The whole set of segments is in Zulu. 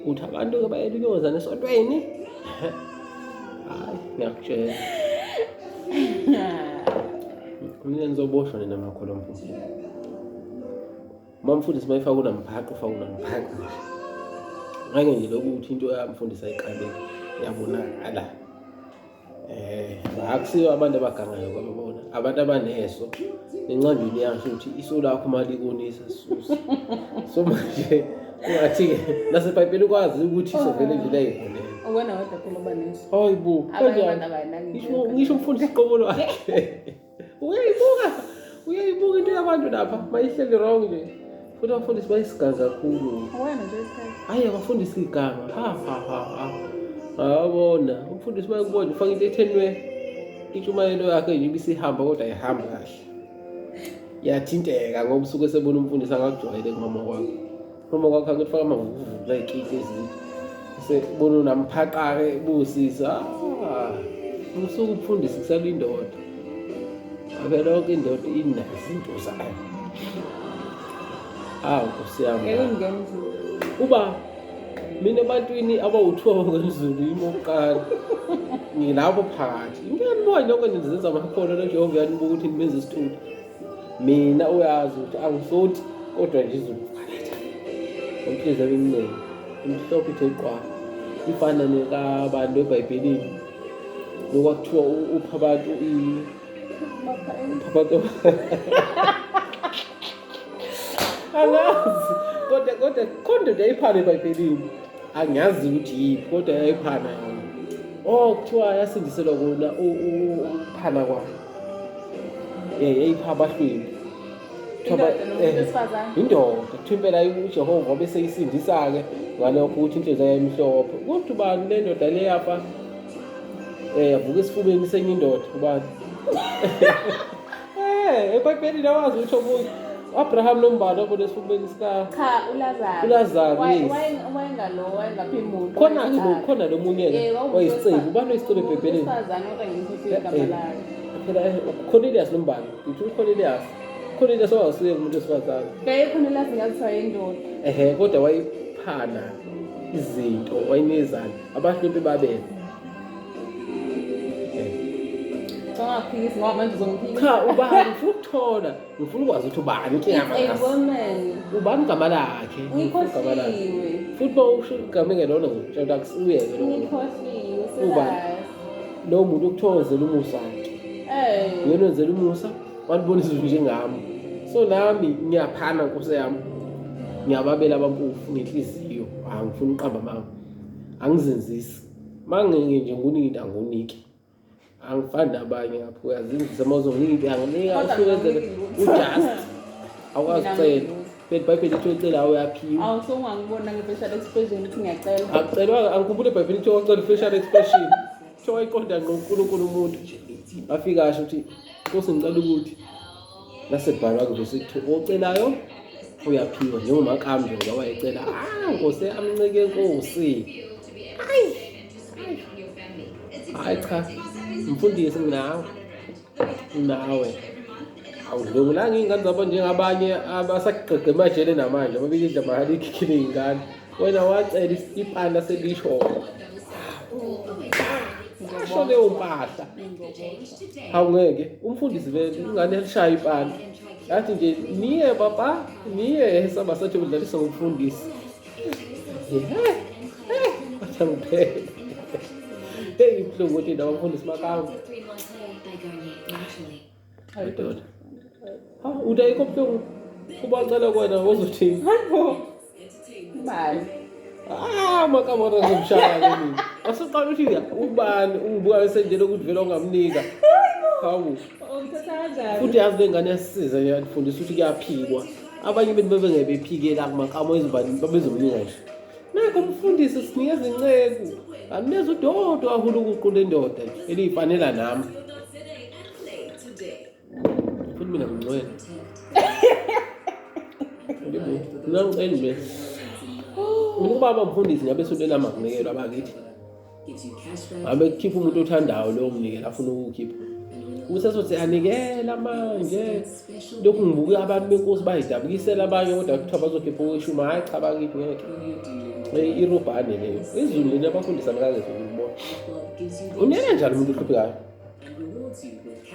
uthi abantu bayelunyoza nesontweni. Hayi ngiyakutshela mina nizoboshwa nina makholo mfundisi. Mfundisi mayifaka unamphaqa ufaka unamphaqa ngeke nje lokuthi into yamfundisi ayiqalile yabonakala. Akusiyo abantu abagangayo kwababona abantu abaneso nencwadi yasho ukuthi iso lakho mali konisa sisusa. So manje ungathi-ke nasebhayibheli ukwazi ukuthi isovele nje layihonela. Ubona kodwa phela ubaneso. Hayibo ngisho umfundisi iqobolo wakhe. Uyayibuka into yabantu lapha mayihleli wrong nje. Futhi abafundisi bayisigaza kakhulu. Wena nje isikhathi. Hayi abafundisi igama. Awabona umfundisi bayakubona ufaka into ethenwe intshumayelo yakhe nje ibisihamba kodwa ayihamba kahle. Yathinteka ngoba usuke sebona umfundisi angakujwayele kumama wakhe. Mama wakhe akufaka amavuvu layikiki ezinto. Sebona unamphaqa-ke busisa. Usuke umfundisi kusala indoda. Ake lonke indoda inazo into zayo. Nkosi yami. Uba mina ebantwini abawuthiwa ngezulu imokuqala ngilabo phakathi ngiyabona lonke nizenza amakhono noJehova uyanibuka ukuthi nimenze isithutha. Mina uyazi ukuthi angisothi kodwa nje izulu umhliziyo wemnene imhlophe ithe qwa ifana nekabantu eBhayibhelini lokwakuthiwa upha abantu angazi kodwa yayiphana eBhayibhelini angiyazi ukuthi yiphi kodwa yayiphana yona. Kuthiwa yasindiselwa kona uphana kwayo yayipha abahlwempu indoda kuthiwa impela uJehova bese isindisa-ke ngalokho ukuthi inhliziyo yayo imhlophe. Kodwa ubani le ndoda le yafa yavuka esifubeni senye indoda ubani? eBhayibhelini awazi ukuthi omunye Abraham nombala obona esifubeni sika uLazarus wayengaphimula khona lo munye wayisicebe ubani oyisicebe eBhayibhelini phela Cornelius nombala uthi Cornelius wasuye umuntu wesifazane Cornelius ngazithiwa indoda kodwa wayiphana izinto wayinezana abahlwempu babele. Ngaphikisi ngoba manje uzongiphikisa. Ubani ukuthola ngifuna ukwazi ukuthi ubani inkinga ubani igama lakhe igama lakhe futhi bawusho igama engelona nje akusuyeke lo ubani lo muntu ukuthozela umusa wakhe yena enzela umusa wanibona izulu njengami. So nami ngiyaphana nkosi yami ngiyababela abampofu ngenhliziyo angifuni uqamba mama angizenzisi mangenge nje nguninda nguniki angifani nabanye ngapha uyazindisa mawuzonginika anginika usukezele ujust awukwazi ucela phela iBhayibheli ithi ucela uyaphiwa. Awusongangibona nge-facial expression ukuthi ngiyacela akucelwa angikhumbule iBhayibheli ithi ucela facial expression kuthiwa wayiqonda ngqo uNkulunkulu umuntu afika asho ukuthi Nkosi ngicela ukuthi nasebhalwa kuvese kuthi ocelayo uyaphiwa njengomakami njengoba wayecela Nkosi amncike Nkosi hayi cha mfundisi nawe awudlungulanga iy'ngane zabo njengabanye abasagqegqa emajele namanje ababikidla mahali ikhikhile iy'ngane wena wacela ipanda selisho asho leyo mpahla awungeke umfundisi vele ingane elishaya ipanda yathi nje niye papa niye saba sathi udlalisa ngumfundisi athamphele ibuhlungu ukuthi abafundisi bakanga ayidodwa uthi ayikho buhlungu ubacela kwena wozothini hayibo bani makamara zomshaya ke mina asuqala uthi ubani ungibuka senjelo ukuthi vele ongamnika hawu futhi yazi lengane yasisiza yafundisa ukuthi kuyaphikwa abanye bethu bebengebephikela kumakamo ezibani babezomnika nje nakho umfundisi sinikeza inceku aneza udodo ahula ukuqula indoda elifanele nami futhi mina ngingcwele ngicela nje ubaba mfundisi ngabe sonto lamanikelwa abakithi ngabe kukhipha umuntu othandayo lo umnikela afuna ukukhipha usesothi anikela manje lokhu ngibuke abantu benkosi bayidabukisela abanye kodwa kuthiwa bazokhipha okweshumi hayi cha bakithi ngeke irobhane leyo izulu leli abafundisa ngakaze ukubona unena njalo umuntu ohluphekayo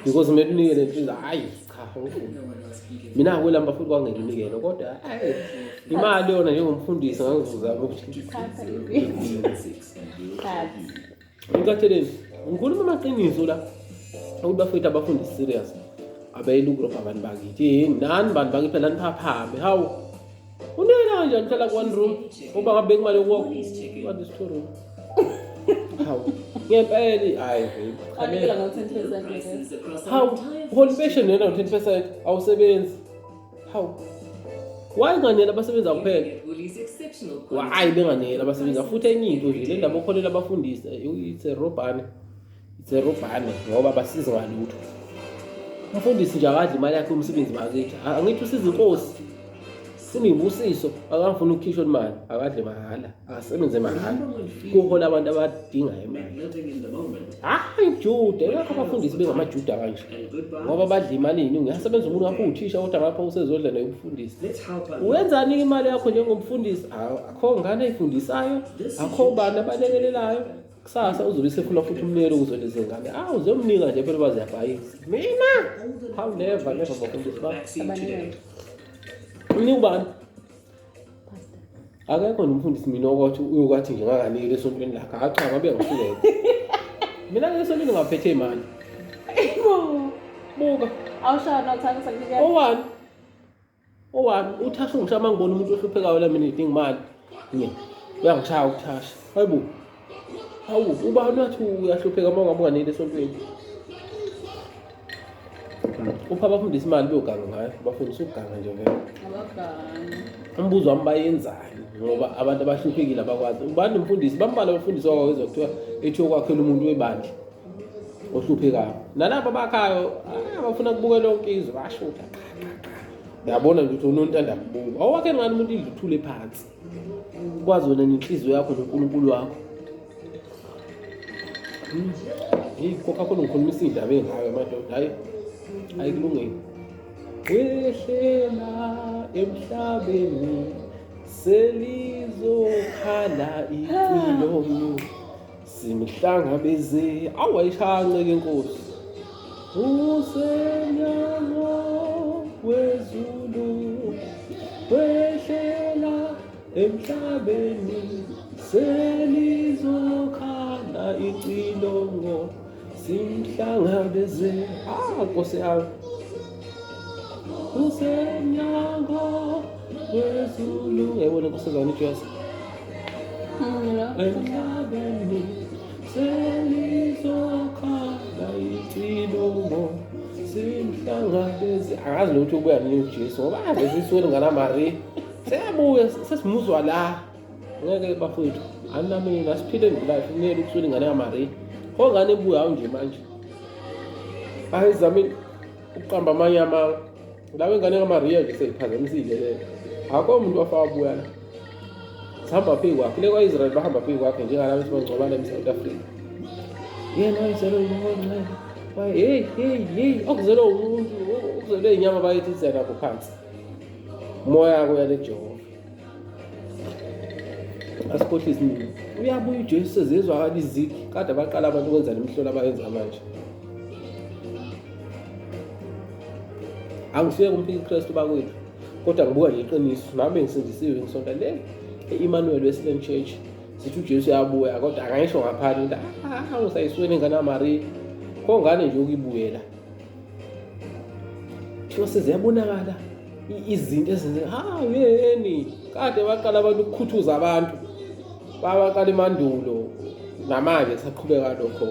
because kumele unikele inhliziyo hayi cha ngifuna mina kwelamba futhi kwangeke unikele kodwa hayi imali yona njengomfundisi ngangivuza ukuthi ngikatheleni ngikhuluma amaqiniso la ukuthi bafethu abafundisi serious abayilugroup abantu bakithi nani bantu bakithi phela niphaphame hawu unena kanjani hlala ku one room ngoba ngabeka imali yokuwalk what is two room hawu ngempela hayi anikela ngo-10% hawu whole pension yena ngo-10% awusebenzi hawu why nganela abasebenzi kuphela hayi benganela abasebenzi futhi enye into nje le ndaba okholela abafundisi itserobhane ngoba basiza ngalutho umfundisi nje akadli imali yakhe umsebenzi wakithi angithi usiza inkosi sinimbusiso akangifuna ukukhishwa imali akadle mahala akasebenze mahala kuhola abantu abadinga imali hayi Jude ngakho abafundisi bengamajuda kanje ngoba badla imali iningi uyasebenza umuntu ngapha uthisha kodwa ngapha usezodla naye umfundisi wenzani imali yakho njengomfundisi akho ngane ayifundisayo akho bani abalekelelayo kusasa uzobe sefuna futhi umlelo ukuzoleza ingane uzomnika nje phela baziyabhayisa mina how never bafundisi abaningi unika ubani akekho nomfundisi mina okwathi uyokwathi nje ngakanike lesontweni lakhe cha ngabe ngifulele mina lesontweni ngaphethe imali buka awushaya nothanda sakunikela owani uthasha ngishama ngibona umuntu ohluphekayo la mina idinga imali uyangishaya ukuthasha hayibo hawu ubani wathi uyahlupheka uma ungabe unganele esontweni upha abafundisa imali beyoganga ngayo bafundisa ukuganga nje vele umbuzo wami bayenzani ngoba abantu abahluphekile abakwazi ubani umfundisi bambala abafundisi wakwezwa kuthiwa ethiyo kwakhela umuntu webandla ohluphekayo nalapha bakhayo abafuna kubukela lonke izwe bashutha uyabona nje ukuthi unontanda kubuka awakhe ngani umuntu idla uthule phansi ukwazi wena nenhliziyo yakho noNkulunkulu wakho kokha khona ngikhulumisa indaba engayo madoda hayi ayikulungile wehlela emhlabeni selizokhala icilongo simhlangabeze awayishance ke Nkosi usenyango wezulu wehlela emhlabeni selizokhala icilongo simhlangabeze Nkosi yami usenyango wezulu yabona kusezana iJesu emhlabeni selizokhala icilongo simhlangabeze akazi lutho ubuya noJesu ngoba ave siswele ngana Maria seyabuya sesimuzwa la ngeke bafowethu anamina asiphile ngilayo kumele ukuswele ngana Maria ngongane ebuya nje manje ayizamini uqamba amanye amanga lawe ingane kaMaria nje seyiphazamisile le akho umuntu wafaka buya la sihamba phezu kwakhe le kwaIsrael bahamba phezu kwakhe njengalabo esibangcwabana eSouth Africa yena wayizelo umuntu hey okuzelwe umuntu okuzelwe inyama bayithisa lapho phansi moya yakho yale Jehova asikhohlisi nini uyabuya uJesu sezizwakala izigi kade abaqala abantu ukwenza lemihlola abayenza manje angifike kumphika uKristu bakwethu kodwa ngibuka nje iqiniso nami ngisindisiwe ngisonto le Emmanuel Wesleyan Church sithi uJesu uyabuya kodwa akayisho ngaphandle ukuthi usayiswele ngana Maria khongane nje ukuyibuyela thiwa seziyabonakala izinto ezenze yeni kade baqala abantu ukukhuthuza abantu babaqala emandulo namanje kusaqhubeka lokho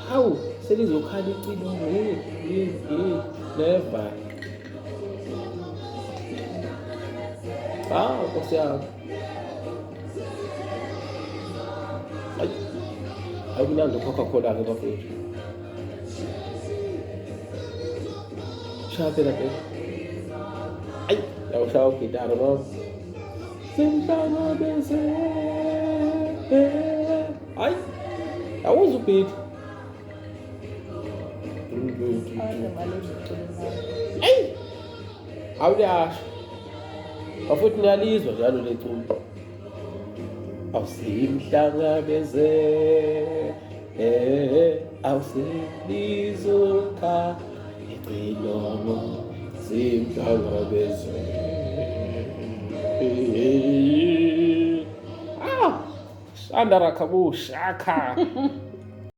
hawu selizokhala icilongo never Nkosi yami ayikunandi uCoca-Cola ke bafethu shaya phela phela yawushaya ugitara mama simhlangabeze hayi awuzwa ubhithi Eyi! Awuliyasho. Bafuthi niyalizwa njalo le culo. Awusimhlangabeze. Awusilizokha. Icilongo simhlangabeze. Shanda rakhabushaka.